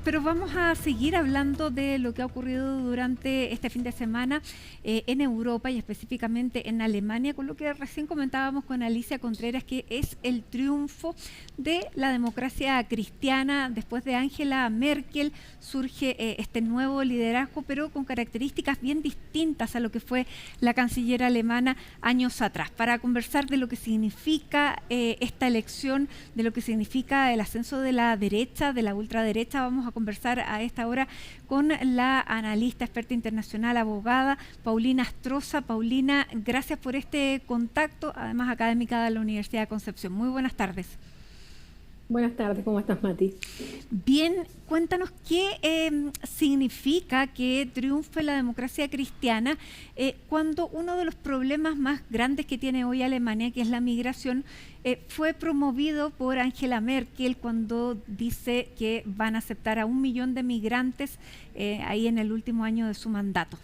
pero vamos a seguir hablando de lo que ha ocurrido durante este fin de semana en Europa y específicamente en Alemania, con lo que recién comentábamos con Alicia Contreras, que es el triunfo de la democracia cristiana. Después de Angela Merkel surge este nuevo liderazgo, pero con características bien distintas a lo que fue la canciller alemana años atrás. Para conversar de lo que significa esta elección, de lo que significa el ascenso de la derecha, de la ultraderecha, vamos a conversar a esta hora con la analista, experta internacional, abogada Paulina Astroza. Paulina, gracias por este contacto, además académica de la Universidad de Concepción. Muy buenas tardes. Buenas tardes, ¿cómo estás, Mati? Bien, cuéntanos qué significa que triunfe la democracia cristiana cuando uno de los problemas más grandes que tiene hoy Alemania, que es la migración, fue promovido por Angela Merkel cuando dice que van a aceptar a 1 millón de migrantes ahí en el último año de su mandato.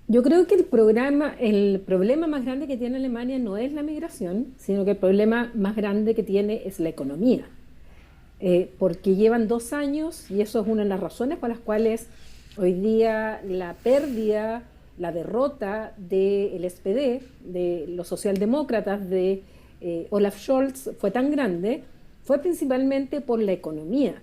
Yo creo que el problema más grande que tiene Alemania no es la migración, sino que el problema más grande que tiene es la economía. Porque llevan 2 años, y eso es una de las razones por las cuales hoy día la pérdida, la derrota del SPD, de los socialdemócratas, de Olaf Scholz, fue tan grande, fue principalmente por la economía.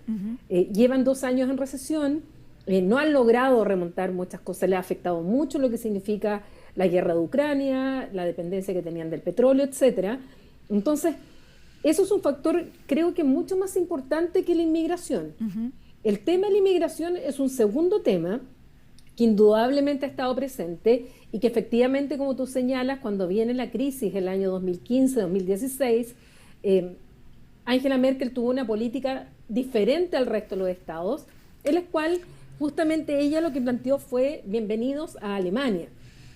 Llevan 2 años en recesión. No han logrado remontar muchas cosas, les ha afectado mucho lo que significa la guerra de Ucrania, la dependencia que tenían del petróleo, etcétera. Entonces, eso es un factor, creo que mucho más importante que la inmigración. El tema de la inmigración es un segundo tema que indudablemente ha estado presente y que efectivamente, como tú señalas, cuando viene la crisis el año 2015-2016, Angela Merkel tuvo una política diferente al resto de los estados, en la cual justamente ella lo que planteó fue bienvenidos a Alemania.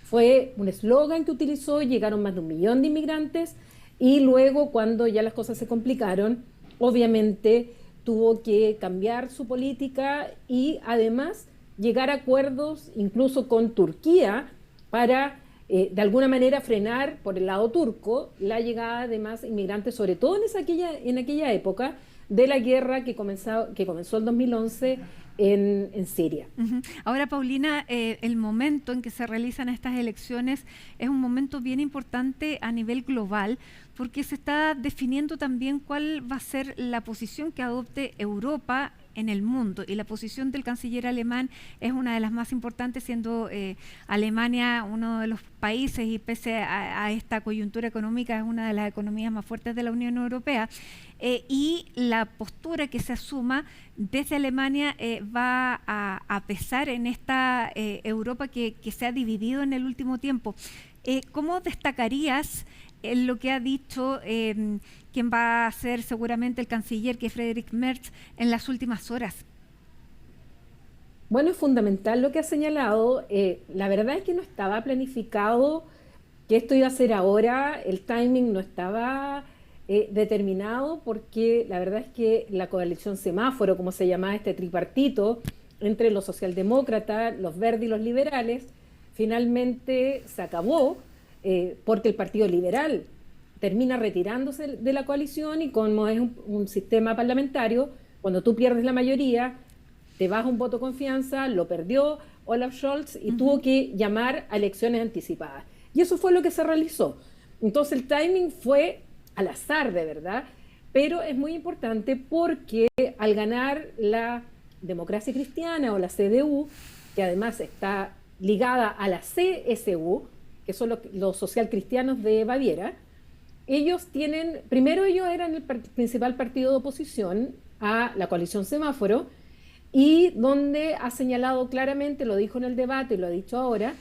Fue un eslogan que utilizó, llegaron más de 1 millón de inmigrantes y luego cuando ya las cosas se complicaron, obviamente tuvo que cambiar su política y además llegar a acuerdos incluso con Turquía para de alguna manera frenar por el lado turco la llegada de más inmigrantes, sobre todo en aquella época de la guerra que comenzó el 2011 en Siria. Ahora, Paulina, el momento en que se realizan estas elecciones es un momento bien importante a nivel global, porque se está definiendo también cuál va a ser la posición que adopte Europa en el mundo, y la posición del canciller alemán es una de las más importantes, siendo Alemania uno de los países, y pese a esta coyuntura económica es una de las economías más fuertes de la Unión Europea, y la postura que se asuma desde Alemania va a pesar en esta Europa que se ha dividido en el último tiempo. ¿Cómo destacarías lo que ha dicho quien va a ser seguramente el canciller, que es Friedrich Merz, en las últimas horas? Bueno, es fundamental lo que ha señalado. La verdad es que no estaba planificado que esto iba a ser ahora, el timing no estaba determinado, porque la verdad es que la coalición semáforo, como se llamaba este tripartito, entre los socialdemócratas, los verdes y los liberales, finalmente se acabó, porque el Partido Liberal termina retirándose de la coalición, y como es un sistema parlamentario, cuando tú pierdes la mayoría, te baja un voto de confianza, lo perdió Olaf Scholz y tuvo que llamar a elecciones anticipadas. Y eso fue lo que se realizó. Entonces el timing fue al azar, de verdad, pero es muy importante porque al ganar la democracia cristiana o la CDU, que además está ligada a la CSU, que son los socialcristianos de Baviera, ellos eran el principal partido de oposición a la coalición semáforo, y donde ha señalado claramente, lo dijo en el debate y lo ha dicho ahora,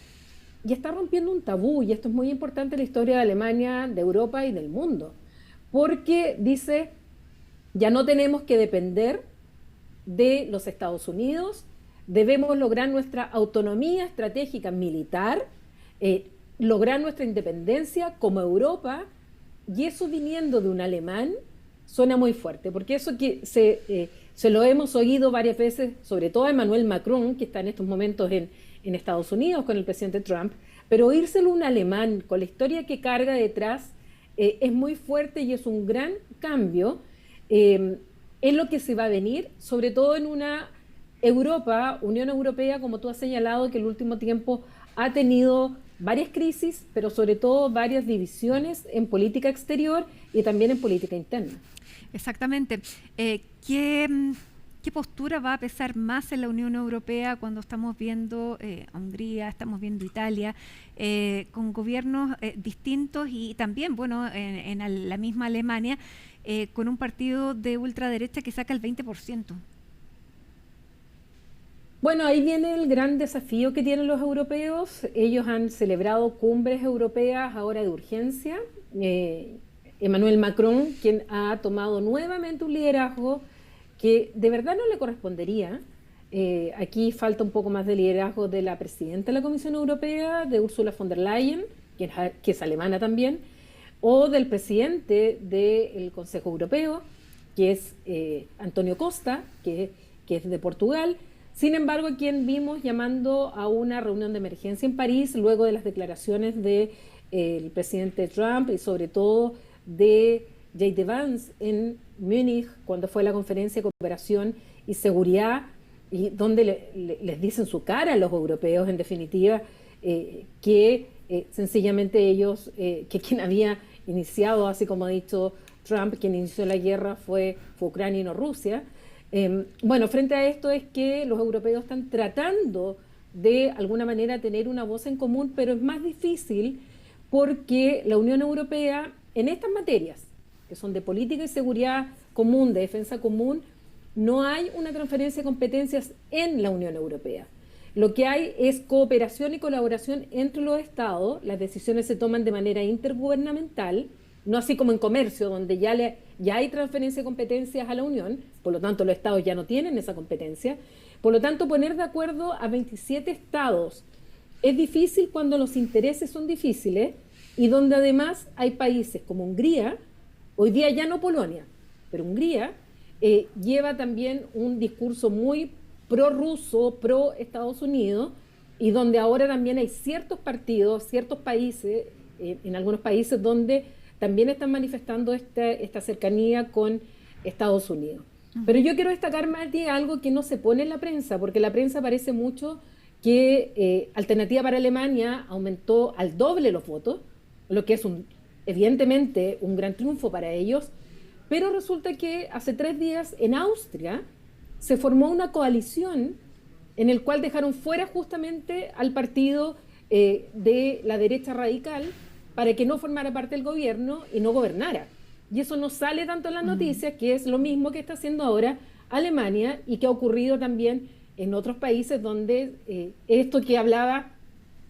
y está rompiendo un tabú, y esto es muy importante en la historia de Alemania, de Europa y del mundo, porque dice, ya no tenemos que depender de los Estados Unidos, debemos lograr nuestra autonomía estratégica militar, lograr nuestra independencia como Europa, y eso viniendo de un alemán suena muy fuerte, porque eso que se lo hemos oído varias veces, sobre todo a Emmanuel Macron, que está en estos momentos en Estados Unidos con el presidente Trump, pero oírselo a un alemán con la historia que carga detrás es muy fuerte y es un gran cambio. es lo que se va a venir, sobre todo en una Europa, Unión Europea, como tú has señalado, que el último tiempo ha tenido varias crisis, pero sobre todo varias divisiones en política exterior y también en política interna. Exactamente. ¿Qué postura va a pesar más en la Unión Europea cuando estamos viendo a Hungría, estamos viendo Italia, con gobiernos distintos y también, bueno, en la misma Alemania, con un partido de ultraderecha que saca el 20%? Bueno, ahí viene el gran desafío que tienen los europeos. Ellos han celebrado cumbres europeas ahora de urgencia. Emmanuel Macron, quien ha tomado nuevamente un liderazgo que de verdad no le correspondería. Aquí falta un poco más de liderazgo de la presidenta de la Comisión Europea, de Ursula von der Leyen, que es alemana también, o del presidente del Consejo Europeo, que es Antonio Costa, que es de Portugal. Sin embargo, quien vimos llamando a una reunión de emergencia en París luego de las declaraciones del presidente Trump y sobre todo de J.D. Vance en Múnich, cuando fue la conferencia de cooperación y seguridad, y donde les dicen su cara a los europeos, en definitiva, que sencillamente ellos, que quien había iniciado, así como ha dicho Trump, quien inició la guerra fue Ucrania y no Rusia. Bueno, frente a esto es que los europeos están tratando de alguna manera tener una voz en común, pero es más difícil porque la Unión Europea en estas materias, que son de política y seguridad común, de defensa común, no hay una transferencia de competencias en la Unión Europea. Lo que hay es cooperación y colaboración entre los estados, las decisiones se toman de manera intergubernamental, no así como en comercio, donde ya hay transferencia de competencias a la Unión, por lo tanto los estados ya no tienen esa competencia. Por lo tanto, poner de acuerdo a 27 estados es difícil cuando los intereses son difíciles y donde además hay países como Hungría, hoy día ya no Polonia, pero Hungría lleva también un discurso muy pro-ruso, pro-Estados Unidos, y donde ahora también hay ciertos partidos, ciertos países, en algunos países donde también están manifestando esta cercanía con Estados Unidos. Pero yo quiero destacar, Mati, algo que no se pone en la prensa, porque la prensa parece mucho que Alternativa para Alemania aumentó al doble los votos, lo que es evidentemente un gran triunfo para ellos, pero resulta que hace 3 días en Austria se formó una coalición en el cual dejaron fuera justamente al partido de la derecha radical para que no formara parte del gobierno y no gobernara. Y eso no sale tanto en las noticias, que es lo mismo que está haciendo ahora Alemania y que ha ocurrido también en otros países donde esto que hablaba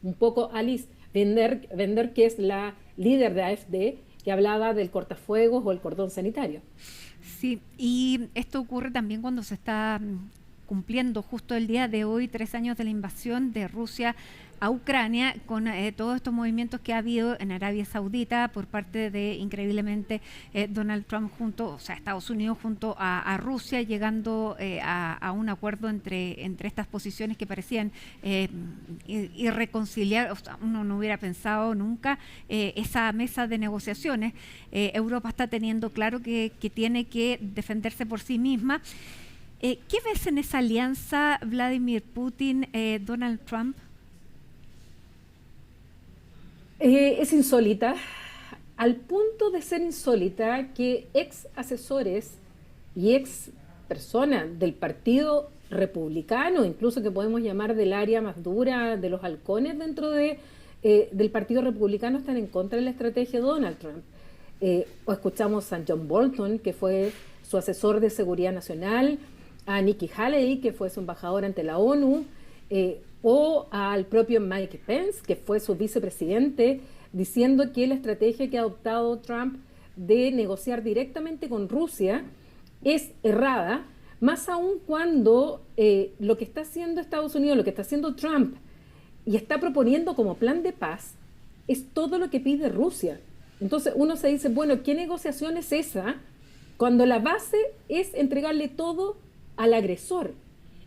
un poco Alice Wender, que es la líder de AfD, que hablaba del cortafuegos o el cordón sanitario. Sí, y esto ocurre también cuando se está cumpliendo justo el día de hoy 3 años de la invasión de Rusia a Ucrania, con todos estos movimientos que ha habido en Arabia Saudita por parte de, increíblemente, Donald Trump Estados Unidos junto a Rusia, llegando a un acuerdo entre estas posiciones que parecían irreconciliables. O sea, uno no hubiera pensado nunca esa mesa de negociaciones. Europa está teniendo claro que tiene que defenderse por sí misma. ¿Qué ves en esa alianza Vladimir Putin, Donald Trump? Es insólita, al punto de ser insólita que ex asesores y ex personas del Partido Republicano, incluso que podemos llamar del área más dura de los halcones dentro del Partido Republicano, están en contra de la estrategia de Donald Trump. O escuchamos a John Bolton, que fue su asesor de seguridad nacional, a Nikki Haley, que fue su embajador ante la ONU, o al propio Mike Pence, que fue su vicepresidente, diciendo que la estrategia que ha adoptado Trump de negociar directamente con Rusia es errada, más aún cuando lo que está haciendo Estados Unidos, lo que está haciendo Trump y está proponiendo como plan de paz es todo lo que pide Rusia. Entonces uno se dice, bueno, ¿qué negociación es esa cuando la base es entregarle todo al agresor?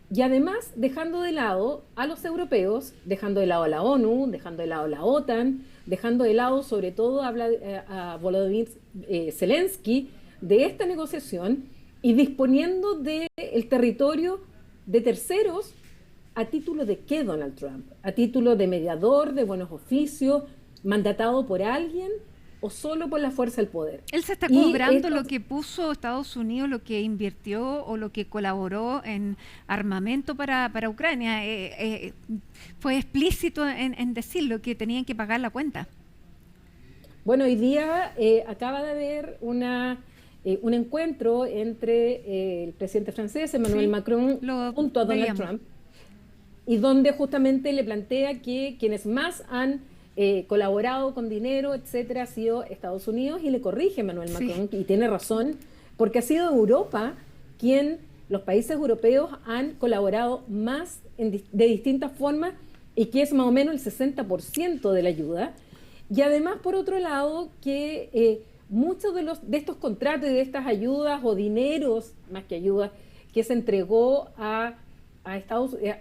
Y además dejando de lado a los europeos, dejando de lado a la ONU, dejando de lado a la OTAN, dejando de lado sobre todo a Volodymyr Zelensky de esta negociación, y disponiendo del territorio de terceros. ¿A título de qué, Donald Trump? ¿A título de mediador, de buenos oficios, mandatado por alguien o solo por la fuerza del poder? Él se está Y cobrando esto, lo que puso Estados Unidos, lo que invirtió o lo que colaboró en armamento para Ucrania. Fue explícito en decirlo, que tenían que pagar la cuenta. bueno, hoy día acaba de haber un encuentro entre el presidente francés, Emmanuel Sí, Macron, lo junto a Donald veíamos. Trump, y donde justamente le plantea que quienes más han colaborado con dinero, etcétera, ha sido Estados Unidos, y le corrige Emmanuel Sí. Macron, y tiene razón, porque ha sido Europa quien, los países europeos han colaborado más de distintas formas, y que es más o menos el 60% de la ayuda. Y además, por otro lado, que muchos de estos contratos y de estas ayudas o dineros, más que ayudas, que se entregó a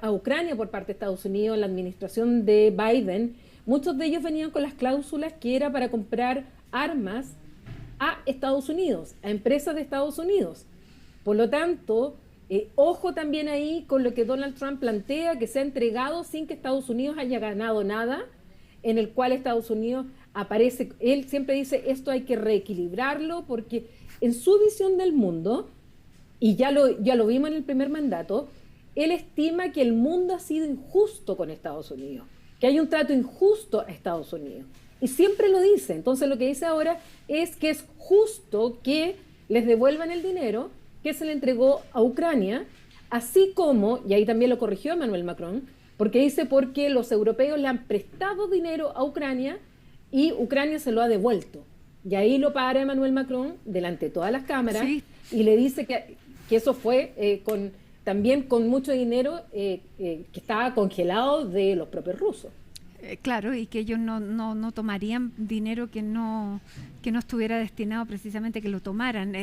Ucrania por parte de Estados Unidos en la administración de Biden, muchos de ellos venían con las cláusulas que era para comprar armas a Estados Unidos, a empresas de Estados Unidos. Por lo tanto, ojo también ahí con lo que Donald Trump plantea, que se ha entregado sin que Estados Unidos haya ganado nada, en el cual Estados Unidos aparece, él siempre dice, esto hay que reequilibrarlo, porque en su visión del mundo, y ya lo vimos en el primer mandato, él estima que el mundo ha sido injusto con Estados Unidos, que hay un trato injusto a Estados Unidos. Y siempre lo dice. Entonces lo que dice ahora es que es justo que les devuelvan el dinero que se le entregó a Ucrania, así como, y ahí también lo corrigió Emmanuel Macron, porque dice porque los europeos le han prestado dinero a Ucrania y Ucrania se lo ha devuelto. Y ahí lo para Emmanuel Macron delante de todas las cámaras Sí, y le dice que eso fue también con mucho dinero que estaba congelado de los propios rusos. claro, y que ellos no tomarían dinero que no estuviera destinado precisamente que lo tomaran.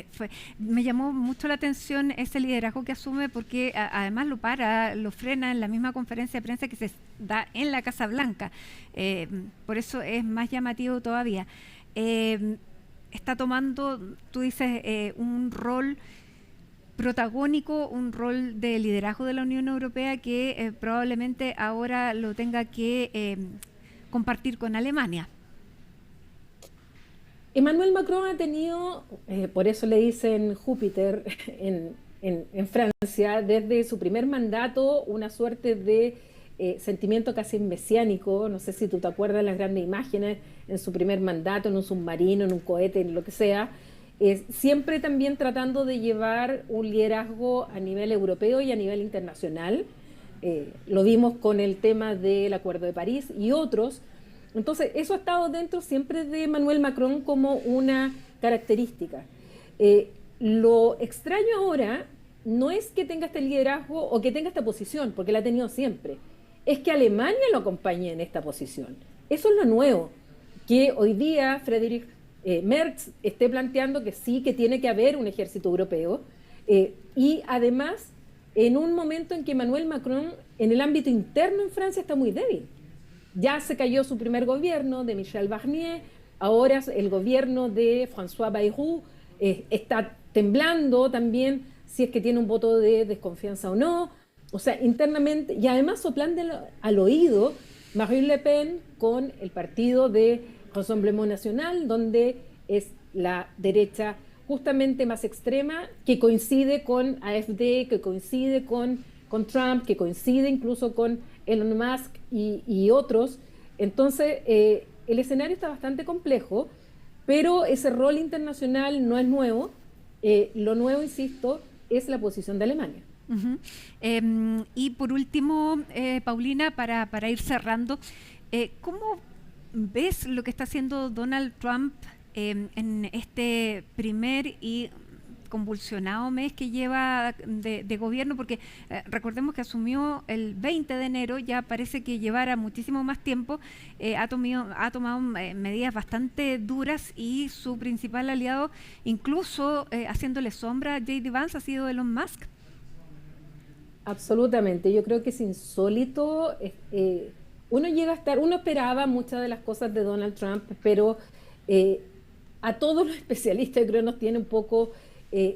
Me llamó mucho la atención ese liderazgo que asume, porque además lo frena en la misma conferencia de prensa que se da en la Casa Blanca. Por eso es más llamativo todavía. Está tomando, tú dices, un rol protagónico, un rol de liderazgo de la Unión Europea que probablemente ahora lo tenga que compartir con Alemania. Emmanuel Macron ha tenido, por eso le dicen Júpiter en Francia, desde su primer mandato, una suerte de sentimiento casi mesiánico. No sé si tú te acuerdas las grandes imágenes en su primer mandato, en un submarino, en un cohete, en lo que sea. Siempre también tratando de llevar un liderazgo a nivel europeo y a nivel internacional. Lo vimos con el tema del Acuerdo de París y otros. Entonces, eso ha estado dentro siempre de Emmanuel Macron como una característica. Lo extraño ahora no es que tenga este liderazgo o que tenga esta posición, porque la ha tenido siempre, es que Alemania lo acompañe en esta posición. Eso es lo nuevo, que hoy día Friedrich Merz esté planteando que sí, que tiene que haber un ejército europeo, y además en un momento en que Emmanuel Macron en el ámbito interno en Francia está muy débil. Ya se cayó su primer gobierno de Michel Barnier, ahora el gobierno de François Bayrou está temblando también si es que tiene un voto de desconfianza o no. O sea, internamente, y además soplan al oído Marine Le Pen con el partido de Rassemblement National, donde es la derecha justamente más extrema, que coincide con AfD, que coincide con Trump, que coincide incluso con Elon Musk y otros. Entonces, el escenario está bastante complejo, pero ese rol internacional no es nuevo. Lo nuevo, insisto, es la posición de Alemania. Uh-huh. Y por último, Paulina, para ir cerrando, ¿cómo ves lo que está haciendo Donald Trump en este primer y convulsionado mes que lleva de gobierno? Porque recordemos que asumió el 20 de enero, ya parece que llevará muchísimo más tiempo, ha tomado medidas bastante duras, y su principal aliado, incluso haciéndole sombra a J.D. Vance, ha sido Elon Musk. Absolutamente, yo creo que es insólito. Uno esperaba muchas de las cosas de Donald Trump, pero a todos los especialistas, yo creo, nos tiene un poco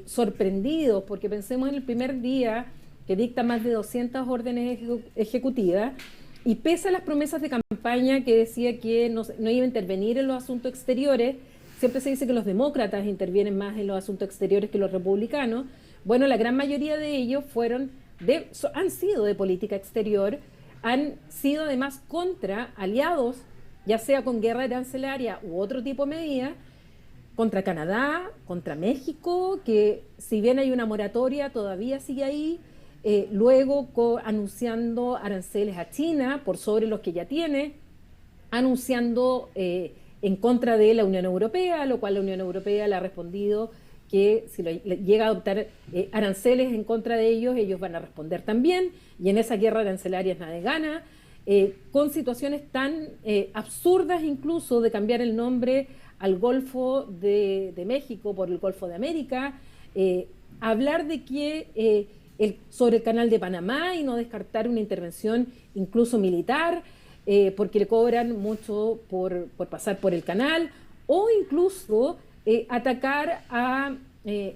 sorprendidos, porque pensemos en el primer día que dicta más de 200 órdenes ejecutivas, y pese a las promesas de campaña que decía que no iba a intervenir en los asuntos exteriores, siempre se dice que los demócratas intervienen más en los asuntos exteriores que los republicanos. Bueno, la gran mayoría de ellos han sido de política exterior, han sido además contra aliados, ya sea con guerra arancelaria u otro tipo de medidas, contra Canadá, contra México, que si bien hay una moratoria todavía sigue ahí, luego anunciando aranceles a China por sobre los que ya tiene, anunciando en contra de la Unión Europea, lo cual la Unión Europea le ha respondido que si llega a adoptar aranceles en contra de ellos van a responder también, y en esa guerra arancelaria nadie gana, con situaciones tan absurdas incluso de cambiar el nombre al Golfo de México por el Golfo de América, hablar de que sobre el Canal de Panamá y no descartar una intervención incluso militar, porque le cobran mucho por pasar por el canal, o incluso atacar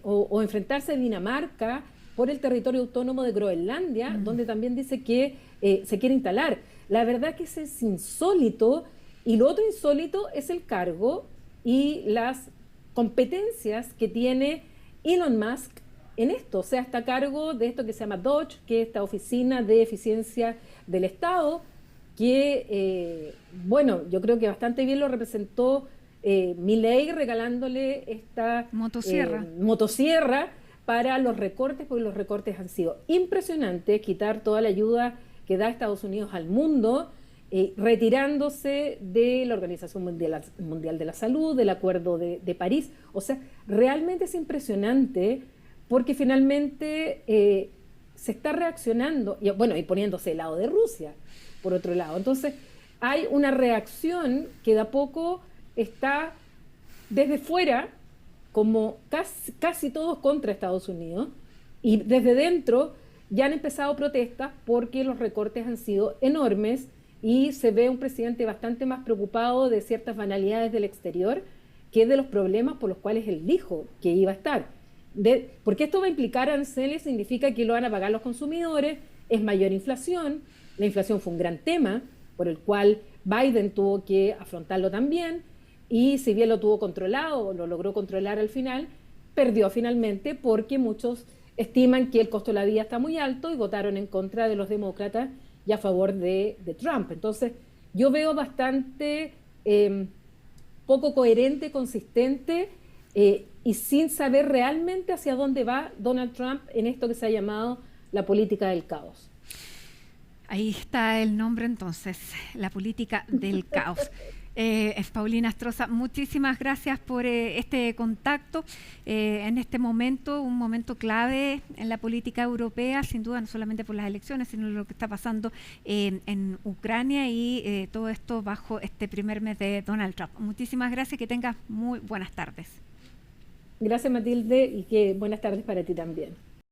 o enfrentarse a Dinamarca por el territorio autónomo de Groenlandia, donde también dice que se quiere instalar. La verdad que eso es insólito, y lo otro insólito es el cargo y las competencias que tiene Elon Musk en esto. O sea, está a cargo de esto que se llama DOGE, que es esta Oficina de Eficiencia del Estado, que, bueno, yo creo que bastante bien lo representó Milei regalándole esta motosierra para los recortes, porque los recortes han sido impresionantes, quitar toda la ayuda que da Estados Unidos al mundo, retirándose de la Organización Mundial de la Salud, del Acuerdo de París. O sea, realmente es impresionante, porque finalmente se está reaccionando, y poniéndose del lado de Rusia, por otro lado. Entonces, hay una reacción que de a poco está desde fuera, como casi todos contra Estados Unidos, y desde dentro ya han empezado protestas porque los recortes han sido enormes, y se ve un presidente bastante más preocupado de ciertas banalidades del exterior que de los problemas por los cuales él dijo que iba a estar. Porque esto va a implicar aranceles, significa que lo van a pagar los consumidores, es mayor inflación. La inflación fue un gran tema por el cual Biden tuvo que afrontarlo también, y si bien lo tuvo controlado, lo logró controlar al final, perdió finalmente porque muchos estiman que el costo de la vida está muy alto y votaron en contra de los demócratas y a favor de Trump. Entonces, yo veo bastante poco coherente, consistente, y sin saber realmente hacia dónde va Donald Trump en esto que se ha llamado la política del caos. Ahí está el nombre entonces, la política del caos. Paulina Astroza, muchísimas gracias por este contacto en este momento, un momento clave en la política europea, sin duda, no solamente por las elecciones, sino lo que está pasando en Ucrania y todo esto bajo este primer mes de Donald Trump. Muchísimas gracias y que tengas muy buenas tardes. Gracias, Matilde, y que buenas tardes para ti también.